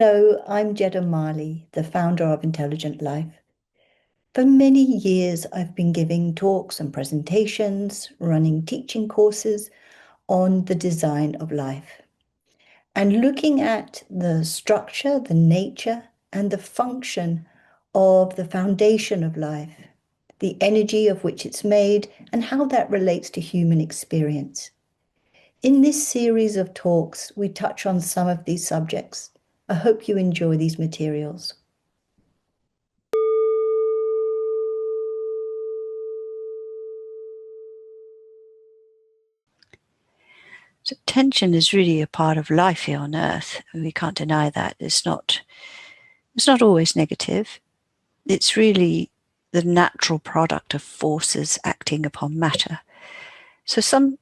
Hello, I'm Jeddah Mali, the founder of Intelligent Life. For many years, I've been giving talks and presentations, running teaching courses on the design of life, and looking at the structure, the nature, and the function of the foundation of life, the energy of which it's made, and how that relates to human experience. In this series of talks, we touch on some of these subjects. I hope you enjoy these materials. So tension is really a part of life here on Earth. We can't deny that. It's not always negative. It's really the natural product of forces acting upon matter. So some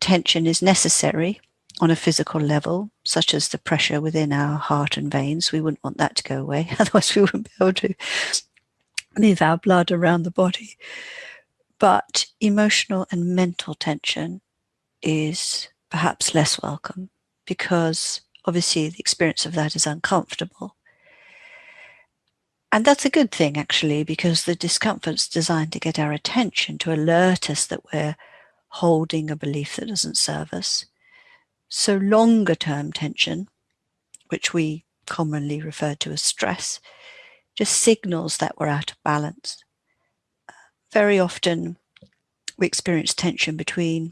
tension is necessary on a physical level, such as the pressure within our heart and veins. We wouldn't want that to go away, otherwise we wouldn't be able to move our blood around the body. But emotional and mental tension is perhaps less welcome because obviously the experience of that is uncomfortable. And that's a good thing, actually, because the discomfort's designed to get our attention, to alert us that we're holding a belief that doesn't serve us. So longer term tension, which we commonly refer to as stress, just signals that we're out of balance. Very often we experience tension between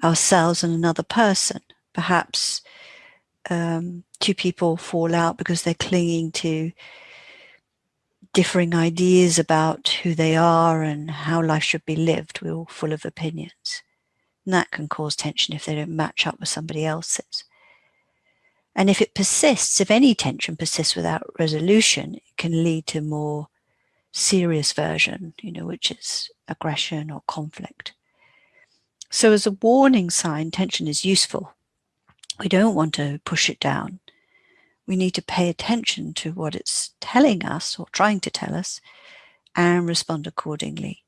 ourselves and another person. Perhaps two people fall out because they're clinging to differing ideas about who they are and how life should be lived. We're all full of opinions. And that can cause tension if they don't match up with somebody else's. And if it persists, if any tension persists without resolution, it can lead to more serious version, which is aggression or conflict. So as a warning sign, tension is useful. We don't want to push it down. We need to pay attention to what it's telling us or trying to tell us and respond accordingly.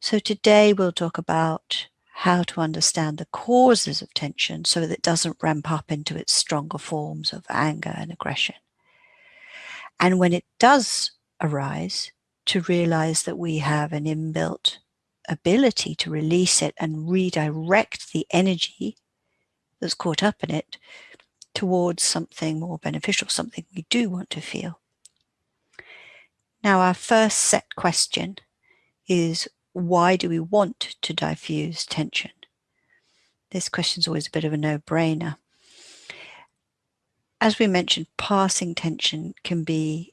So today we'll talk about how to understand the causes of tension so that it doesn't ramp up into its stronger forms of anger and aggression. And when it does arise, to realize that we have an inbuilt ability to release it and redirect the energy that's caught up in it towards something more beneficial, something we do want to feel. Now, our first set question is, why do we want to diffuse tension? This question is always a bit of a no-brainer. As we mentioned, passing tension can be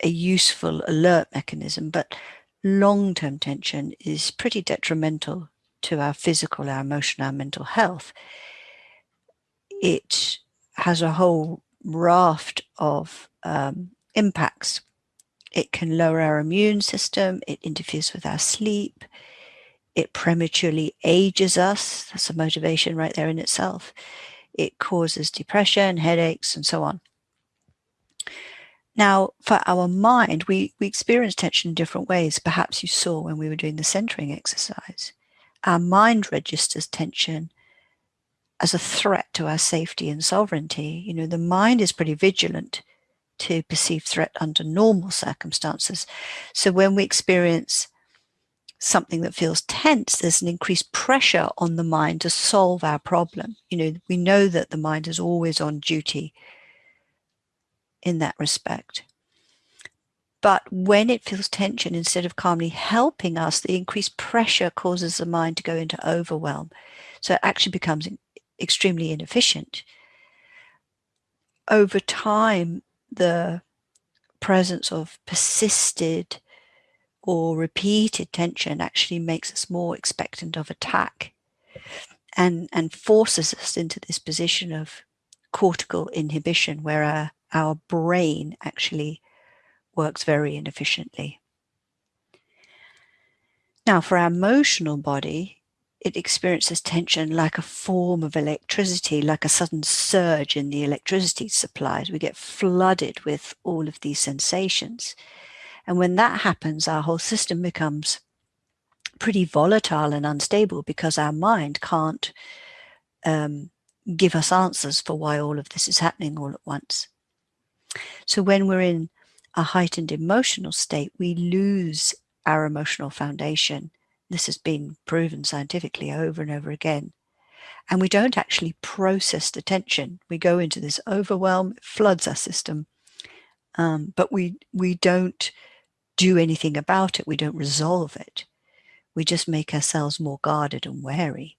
a useful alert mechanism, but long-term tension is pretty detrimental to our physical, our emotional, our mental health. It has a whole raft of impacts. It can lower our immune system, it interferes with our sleep, it prematurely ages us. That's a motivation right there in itself. It causes depression, headaches, and so on. Now, for our mind, we experience tension in different ways. Perhaps you saw when we were doing the centering exercise. Our mind registers tension as a threat to our safety and sovereignty. The mind is pretty vigilant to perceived threat under normal circumstances. So when we experience something that feels tense, there's an increased pressure on the mind to solve our problem. We know that the mind is always on duty in that respect. But when it feels tension, instead of calmly helping us, the increased pressure causes the mind to go into overwhelm. So it actually becomes extremely inefficient. Over time, the presence of persisted or repeated tension actually makes us more expectant of attack and forces us into this position of cortical inhibition, where our brain actually works very inefficiently. Now, for our emotional body, it experiences tension like a form of electricity, like a sudden surge in the electricity supplies. We get flooded with all of these sensations. And when that happens, our whole system becomes pretty volatile and unstable because our mind can't give us answers for why all of this is happening all at once. So when we're in a heightened emotional state, we lose our emotional foundation. This has been proven scientifically over and over again. And we don't actually process the tension. We go into this overwhelm, it floods our system, but we don't do anything about it. We don't resolve it. We just make ourselves more guarded and wary.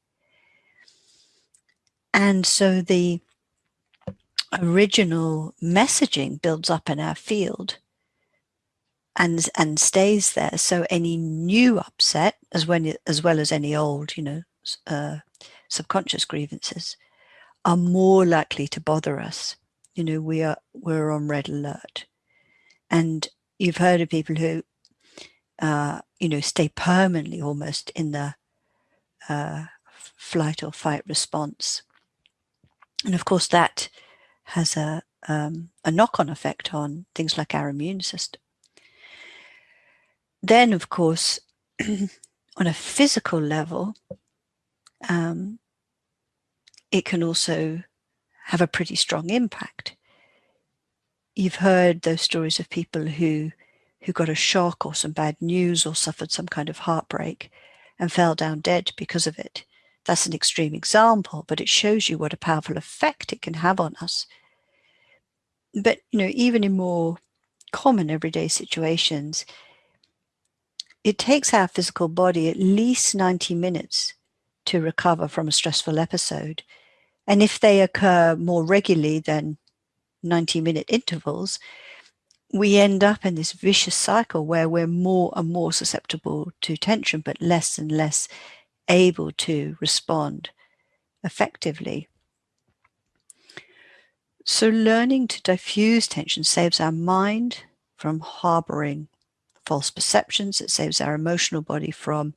And so the original messaging builds up in our field and stays there. So any new upset, as well as any old, subconscious grievances, are more likely to bother us. We're on red alert. And you've heard of people who, stay permanently almost in the flight or fight response. And of course, that has a knock-on effect on things like our immune system. Then, of course, on a physical level, it can also have a pretty strong impact. You've heard those stories of people who got a shock or some bad news or suffered some kind of heartbreak and fell down dead because of it. That's an extreme example, but it shows you what a powerful effect it can have on us. But, even in more common everyday situations, it takes our physical body at least 90 minutes to recover from a stressful episode. And if they occur more regularly than 90-minute intervals, we end up in this vicious cycle where we're more and more susceptible to tension, but less and less able to respond effectively. So learning to diffuse tension saves our mind from harboring false perceptions. It saves our emotional body from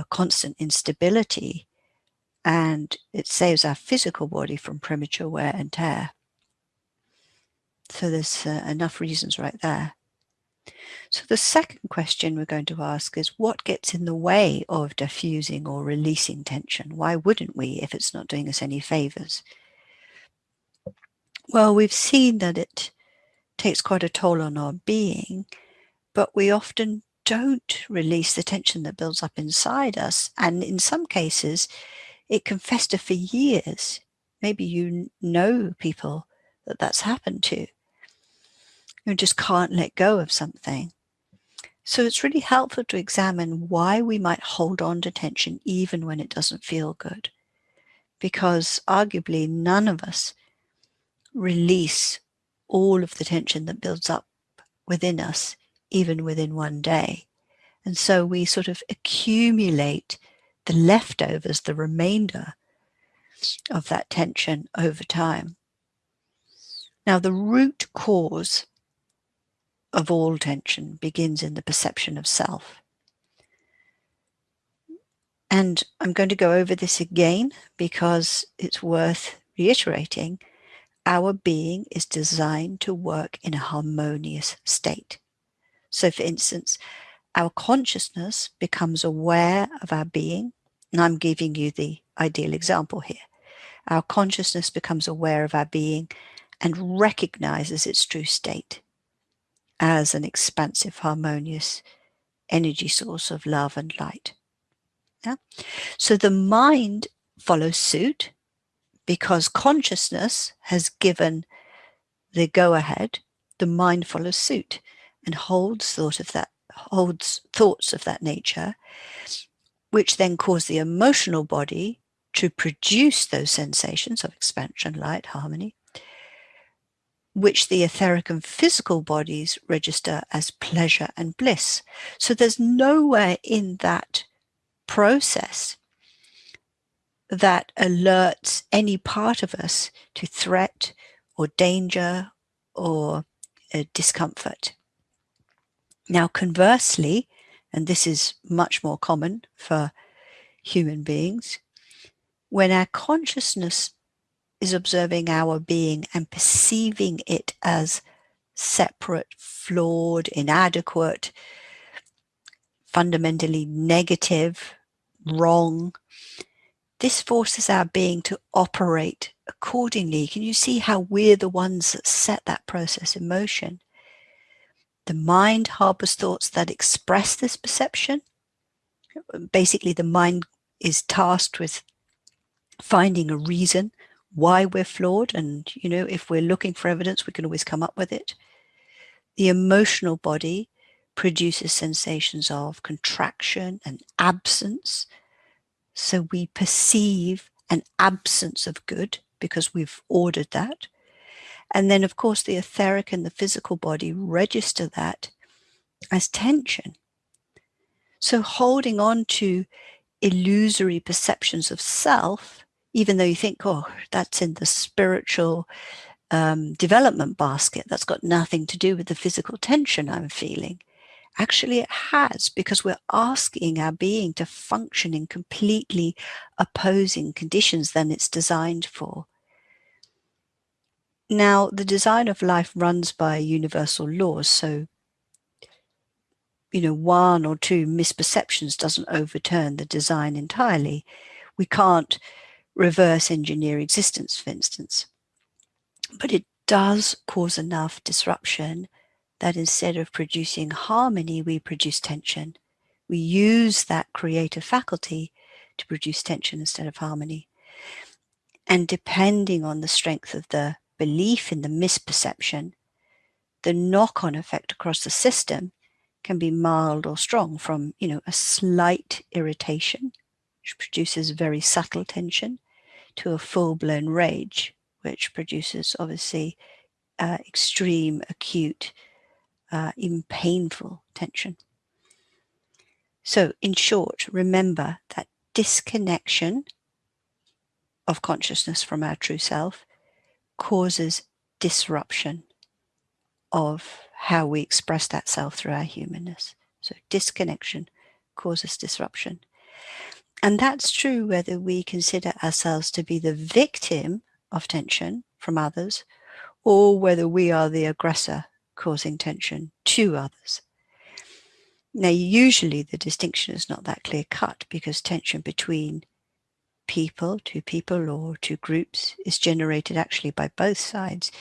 constant instability, and it saves our physical body from premature wear and tear. So there's enough reasons right there. So the second question we're going to ask is, what gets in the way of diffusing or releasing tension? Why wouldn't we if it's not doing us any favors? Well, we've seen that it takes quite a toll on our being, but we often don't release the tension that builds up inside us. And in some cases, it can fester for years. Maybe you know people that that's happened to, who just can't let go of something. So it's really helpful to examine why we might hold on to tension even when it doesn't feel good. Because arguably none of us release all of the tension that builds up within us, even within one day. And so we sort of accumulate the leftovers, the remainder of that tension over time. Now, the root cause of all tension begins in the perception of self. And I'm going to go over this again because it's worth reiterating. Our being is designed to work in a harmonious state. So, for instance, our consciousness becomes aware of our being, and I'm giving you the ideal example here. Our consciousness becomes aware of our being and recognizes its true state as an expansive, harmonious energy source of love and light. Yeah? So the mind follows suit because consciousness has given the go-ahead. The mind follows suit and holds thoughts of that nature, which then cause the emotional body to produce those sensations of expansion, light, harmony, which the etheric and physical bodies register as pleasure and bliss. So there's nowhere in that process that alerts any part of us to threat or danger or discomfort. Now, conversely, and this is much more common for human beings, when our consciousness is observing our being and perceiving it as separate, flawed, inadequate, fundamentally negative, wrong, this forces our being to operate accordingly. Can you see how we're the ones that set that process in motion? The mind harbors thoughts that express this perception. Basically, the mind is tasked with finding a reason why we're flawed. And, if we're looking for evidence, we can always come up with it. The emotional body produces sensations of contraction and absence. So we perceive an absence of good because we've ordered that. And then, of course, the etheric and the physical body register that as tension. So holding on to illusory perceptions of self, even though you think, oh, that's in the spiritual development basket, that's got nothing to do with the physical tension I'm feeling. Actually, it has, because we're asking our being to function in completely opposing conditions than it's designed for. Now, the design of life runs by universal laws, so one or two misperceptions doesn't overturn the design entirely. We can't reverse engineer existence, for instance. But it does cause enough disruption that instead of producing harmony, we produce tension. We use that creative faculty to produce tension instead of harmony. And depending on the strength of the belief in the misperception, the knock-on effect across the system can be mild or strong, from, a slight irritation, which produces very subtle tension, to a full-blown rage, which produces obviously extreme, acute, even painful tension. So in short, remember that disconnection of consciousness from our true self causes disruption of how we express that self through our humanness. So disconnection causes disruption. And that's true whether we consider ourselves to be the victim of tension from others, or whether we are the aggressor causing tension to others. Now, usually the distinction is not that clear cut, because tension between two people or two groups is generated actually by both sides.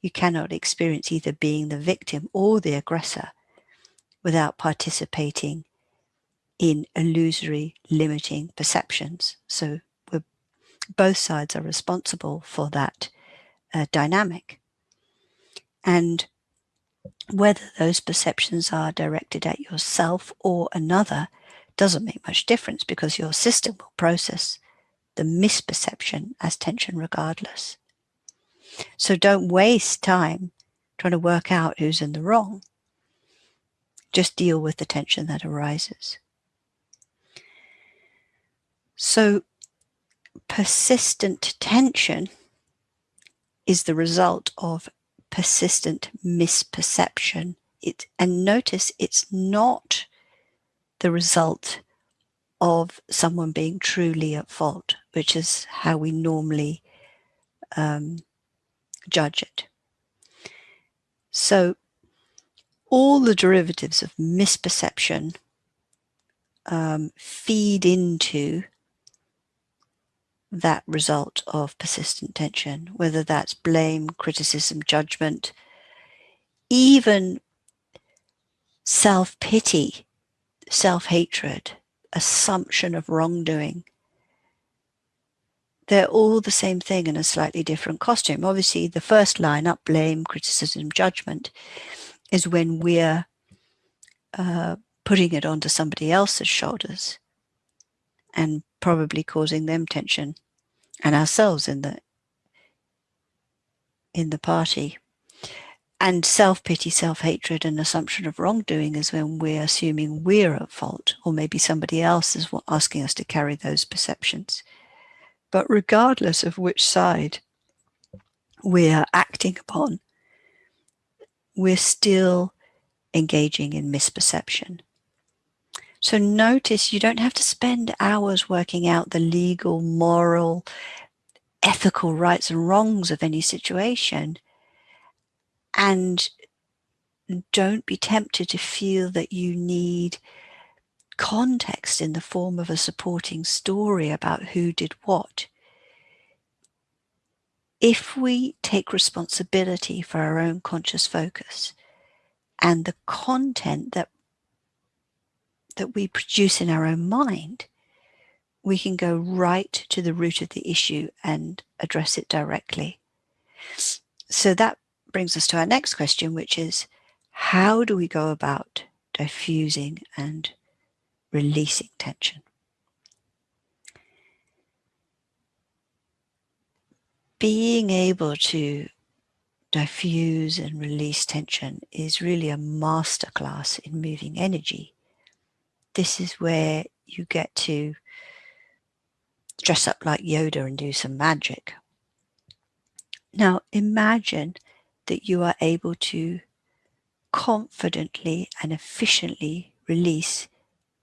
You cannot experience either being the victim or the aggressor without participating in illusory, limiting perceptions. So both sides are responsible for that dynamic. And whether those perceptions are directed at yourself or another doesn't make much difference, because your system will process the misperception as tension regardless. So don't waste time trying to work out who's in the wrong. Just deal with the tension that arises. So persistent tension is the result of persistent misperception. And notice it's not the result of someone being truly at fault, which is how we normally judge it. So all the derivatives of misperception feed into that result of persistent tension, whether that's blame, criticism, judgment, even self-pity, self-hatred, assumption of wrongdoing. They're all the same thing in a slightly different costume. Obviously, the first line up, blame, criticism, judgment, is when we're putting it onto somebody else's shoulders and probably causing them tension, and ourselves in the party. And self-pity, self-hatred, and assumption of wrongdoing is when we're assuming we're at fault, or maybe somebody else is asking us to carry those perceptions. But regardless of which side we're acting upon, we're still engaging in misperception. So notice you don't have to spend hours working out the legal, moral, ethical rights and wrongs of any situation. And don't be tempted to feel that you need context in the form of a supporting story about who did what, if we take responsibility for our own conscious focus and the content that we produce in our own mind, we can go right to the root of the issue and address it directly. So that brings us to our next question, which is, how do we go about diffusing and releasing tension? Being able to diffuse and release tension is really a masterclass in moving energy. This is where you get to dress up like Yoda and do some magic. Now imagine that you are able to confidently and efficiently release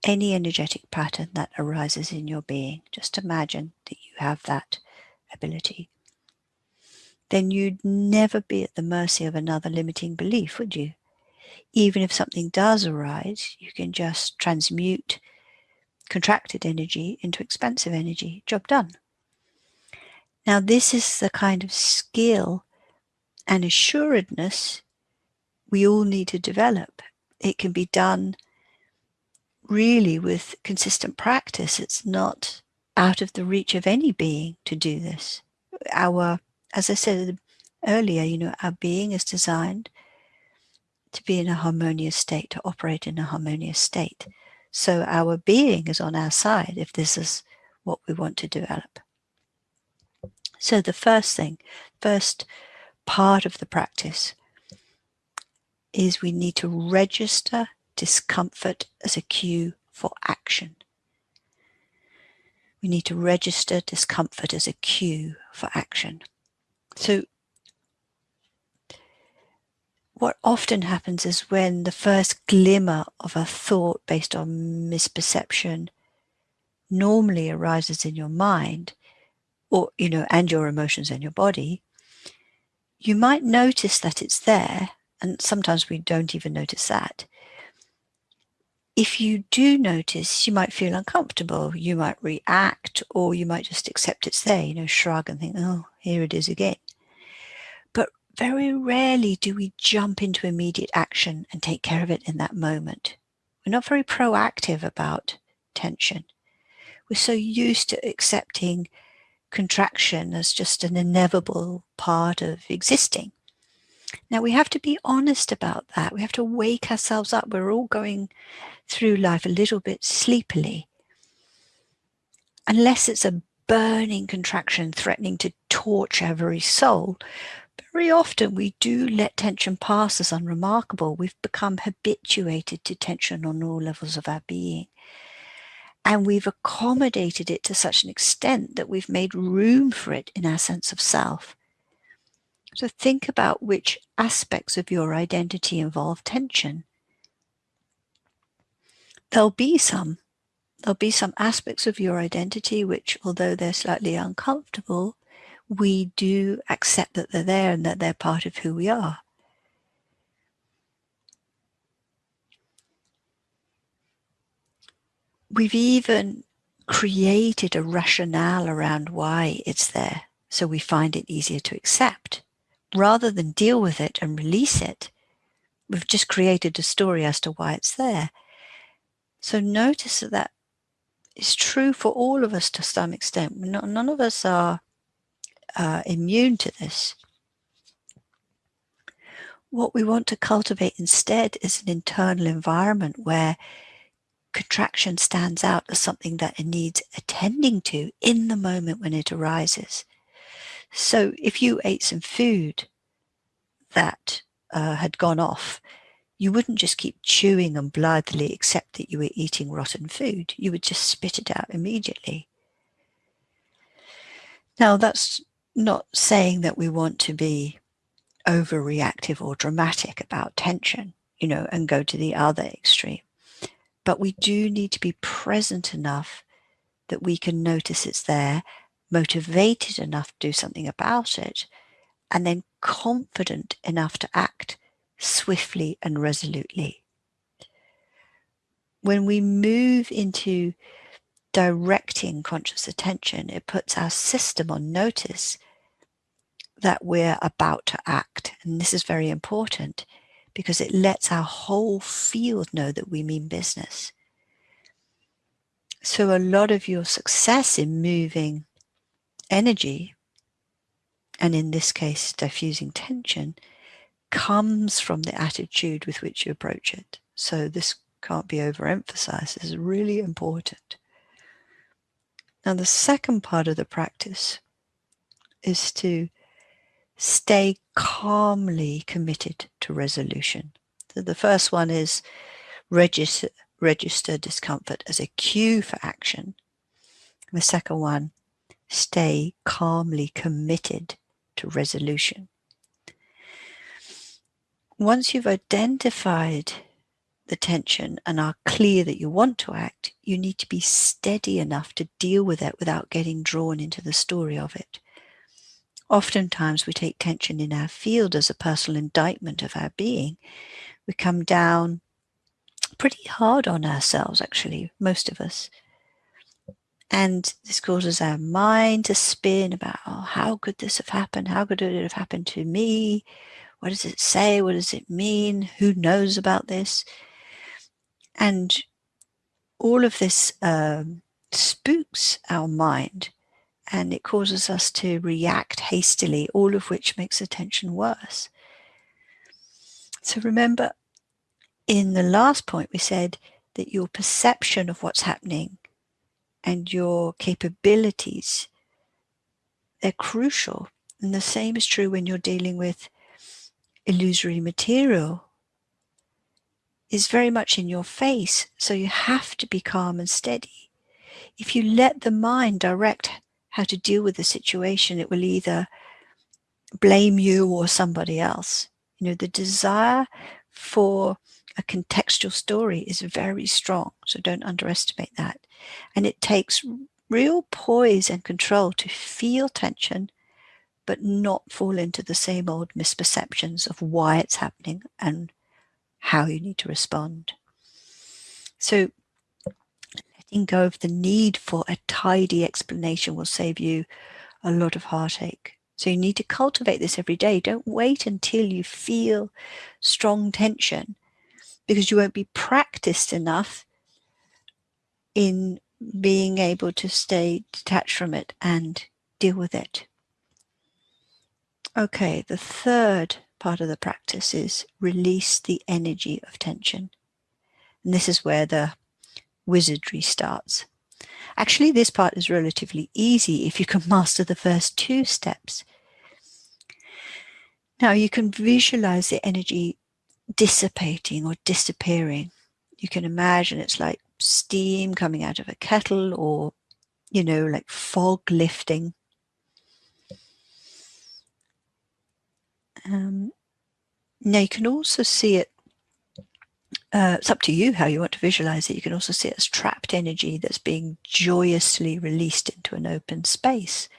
any energetic pattern that arises in your being. Just imagine that you have that ability. Then you'd never be at the mercy of another limiting belief, would you? Even if something does arise, you can just transmute contracted energy into expansive energy. Job done. Now, this is the kind of skill and assuredness we all need to develop. It can be done really with consistent practice. It's not out of the reach of any being to do this. As I said earlier, our being is designed to be in a harmonious state, to operate in a harmonious state. So our being is on our side if this is what we want to develop. So the first part of the practice is we need to register discomfort as a cue for action. We need to register discomfort as a cue for action. So what often happens is when the first glimmer of a thought based on misperception normally arises in your mind, or and your emotions and your body, you might notice that it's there, and sometimes we don't even notice that. If you do notice, you might feel uncomfortable, you might react, or you might just accept it's there, shrug and think, oh, here it is again. But very rarely do we jump into immediate action and take care of it in that moment. We're not very proactive about tension. We're so used to accepting contraction as just an inevitable part of existing. Now we have to be honest about that. We have to wake ourselves up. We're all going through life a little bit sleepily. Unless it's a burning contraction threatening to torch our very soul, very often we do let tension pass as unremarkable. We've become habituated to tension on all levels of our being. And we've accommodated it to such an extent that we've made room for it in our sense of self. So think about which aspects of your identity involve tension. There'll be some aspects of your identity which, although they're slightly uncomfortable, we do accept that they're there and that they're part of who we are. We've even created a rationale around why it's there, so we find it easier to accept. Rather than deal with it and release it, we've just created a story as to why it's there. So notice that is true for all of us to some extent. None of us are immune to this. What we want to cultivate instead is an internal environment where contraction stands out as something that it needs attending to in the moment when it arises. So if you ate some food that had gone off, you wouldn't just keep chewing and blithely accept that you were eating rotten food. You would just spit it out immediately. Now, that's not saying that we want to be overreactive or dramatic about tension, and go to the other extreme. But we do need to be present enough that we can notice it's there, motivated enough to do something about it, and then confident enough to act swiftly and resolutely. when we move into directing conscious attention, it puts our system on notice that we're about to act. And this is very important because it lets our whole field know that we mean business. So a lot of your success in moving energy, and in this case, diffusing tension, comes from the attitude with which you approach it. So this can't be overemphasized. This is really important. Now, the second part of the practice is to stay calmly committed to resolution. So the first one is register discomfort as a cue for action. The second one, stay calmly committed to resolution. Once you've identified the tension and are clear that you want to act, you need to be steady enough to deal with it without getting drawn into the story of it. Oftentimes we take tension in our field as a personal indictment of our being. We come down pretty hard on ourselves, actually, most of us. And this causes our mind to spin about, oh, how could this have happened? How could it have happened to me? What does it say? What does it mean? Who knows about this? And all of this spooks our mind, and it causes us to react hastily, all of which makes the tension worse. So remember, in the last point, we said that your perception of what's happening and your capabilities, they're crucial. And the same is true when you're dealing with illusory material. Is very much in your face, so you have to be calm and steady. If you let the mind direct how to deal with the situation, it will either blame you or somebody else. You know, the desire for a contextual story is very strong, so don't underestimate that. And it takes real poise and control to feel tension, but not fall into the same old misperceptions of why it's happening and how you need to respond. So letting go of the need for a tidy explanation will save you a lot of heartache. So you need to cultivate this every day. Don't wait until you feel strong tension, because you won't be practiced enough in being able to stay detached from it and deal with it. Okay, the third part of the practice is release the energy of tension. And this is where the wizardry starts. Actually, this part is relatively easy if you can master the first two steps. Now, you can visualize the energy dissipating or disappearing. You can imagine it's like steam coming out of a kettle, or, you know, like fog lifting. Now, you can also see it, it's up to you how you want to visualize it. You can also see it as trapped energy that's being joyously released into an open space.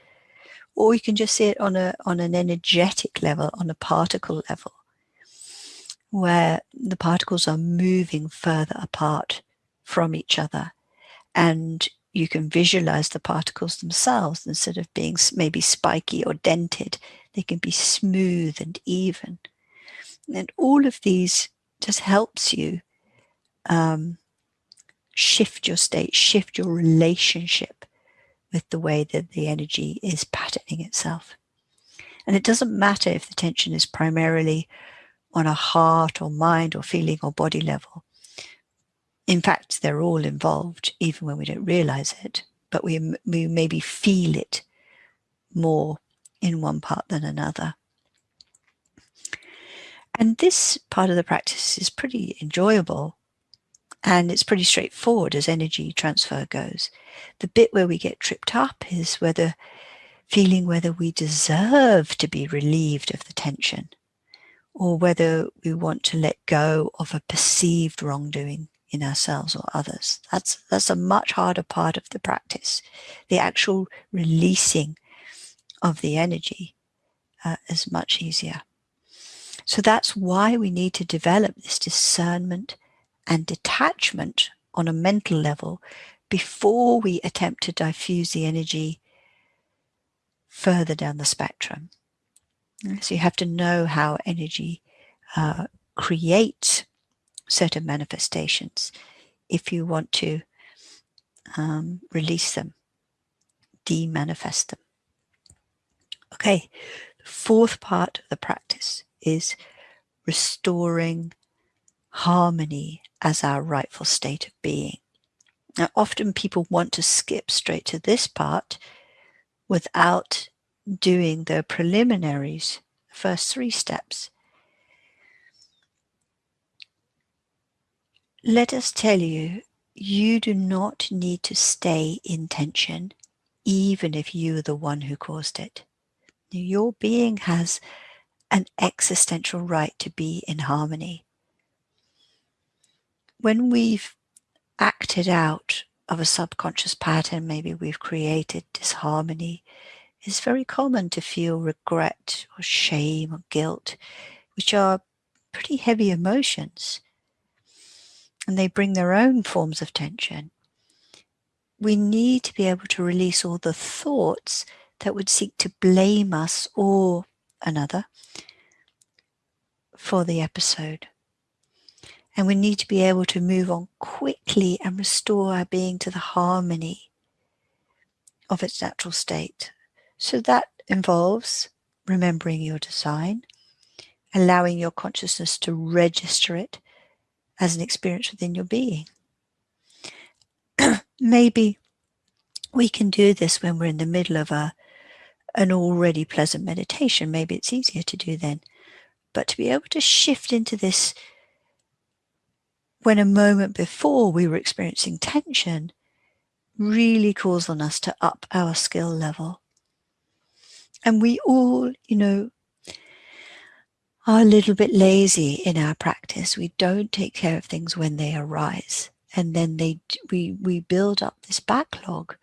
Or you can just see it on an energetic level, on a particle level, where the particles are moving further apart from each other. And you can visualize the particles themselves. Instead of being maybe spiky or dented, they can be smooth and even. And all of these just helps you shift your state, shift your relationship with the way that the energy is patterning itself. And it doesn't matter if the tension is primarily on a heart or mind or feeling or body level. In fact, they're all involved, even when we don't realize it, but we maybe feel it more in one part than another. And this part of the practice is pretty enjoyable, and it's pretty straightforward as energy transfer goes. The bit where we get tripped up is whether we deserve to be relieved of the tension, or whether we want to let go of a perceived wrongdoing in ourselves or others. That's a much harder part of the practice. The actual releasing of the energy is much easier. So that's why we need to develop this discernment and detachment on a mental level before we attempt to diffuse the energy further down the spectrum. So you have to know how energy creates certain manifestations if you want to release them, de-manifest them. Okay, the fourth part of the practice is restoring harmony as our rightful state of being. Now, often people want to skip straight to this part without doing the preliminaries, the first 3 steps. Let us tell you, you do not need to stay in tension, even if you are the one who caused it. Your being has an existential right to be in harmony. When we've acted out of a subconscious pattern, maybe we've created disharmony, it's very common to feel regret or shame or guilt, which are pretty heavy emotions, and they bring their own forms of tension. We need to be able to release all the thoughts that would seek to blame us or another for the episode. And we need to be able to move on quickly and restore our being to the harmony of its natural state. So that involves remembering your design, allowing your consciousness to register it as an experience within your being. Maybe we can do this when we're in the middle of an already pleasant meditation. Maybe it's easier to do then. But to be able to shift into this when a moment before we were experiencing tension really calls on us to up our skill level. And we all, are a little bit lazy in our practice. We don't take care of things when they arise. And then we build up this backlog,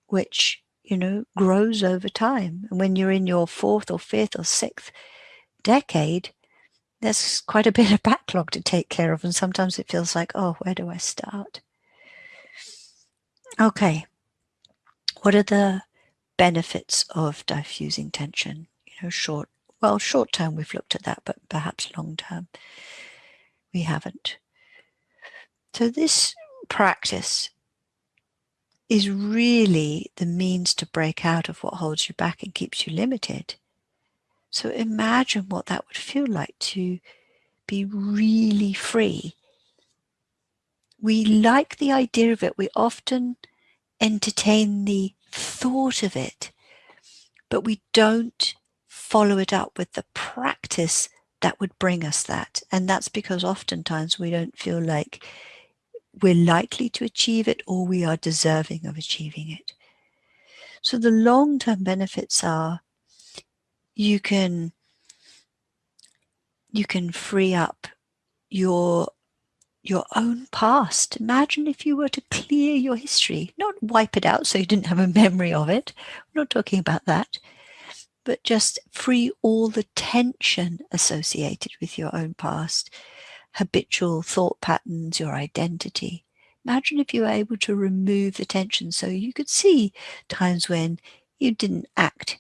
which, grows over time. And when you're in your 4th or 5th or 6th decade, there's quite a bit of backlog to take care of. And sometimes it feels like, oh, where do I start? Okay. What are the benefits of diffusing tension? Short term, we've looked at that, but perhaps long term, we haven't. So this practice is really the means to break out of what holds you back and keeps you limited. So imagine what that would feel like to be really free. We like the idea of it. We often entertain the thought of it, but we don't follow it up with the practice that would bring us that. And that's because oftentimes we don't feel like we're likely to achieve it or we are deserving of achieving it. So the long-term benefits are you can free up your own past. Imagine if you were to clear your history, not wipe it out so you didn't have a memory of it. I'm not talking about that, but just free all the tension associated with your own past, habitual thought patterns, your identity. Imagine if you were able to remove the tension so you could see times when you didn't act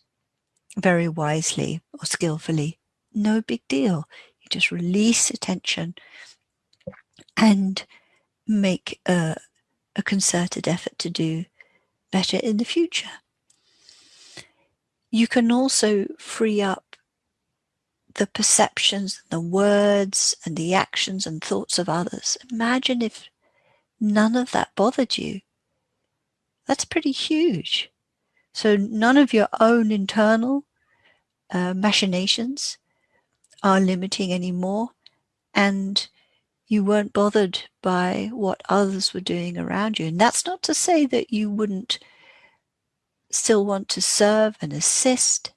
very wisely or skillfully. No big deal. You just release the tension and make a concerted effort to do better in the future. You can also free up the perceptions, the words, and the actions and thoughts of others. Imagine if none of that bothered you. That's pretty huge. So none of your own internal machinations are limiting anymore, and you weren't bothered by what others were doing around you. And that's not to say that you wouldn't still want to serve and assist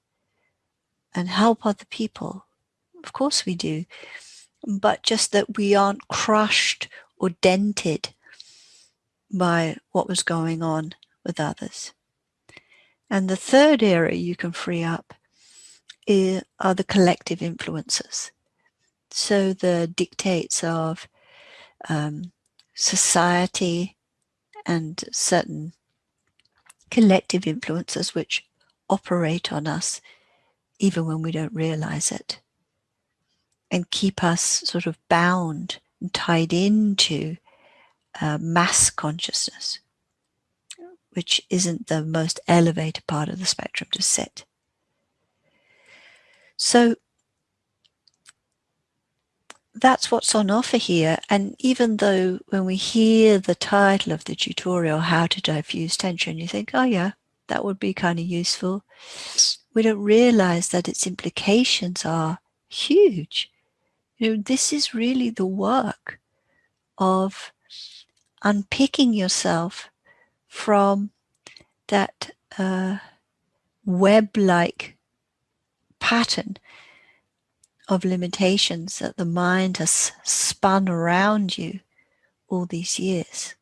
and help other people. Of course we do. But just that we aren't crushed or dented by what was going on with others. And the third area you can free up are the collective influences. So the dictates of society and certain collective influences which operate on us even when we don't realize it, and keep us sort of bound and tied into mass consciousness, which isn't the most elevated part of the spectrum to sit. So that's what's on offer here. And even though when we hear the title of the tutorial, How to Diffuse Tension, you think, oh yeah, that would be kind of useful. We don't realize that its implications are huge. This is really the work of unpicking yourself from that web-like pattern of limitations that the mind has spun around you all these years.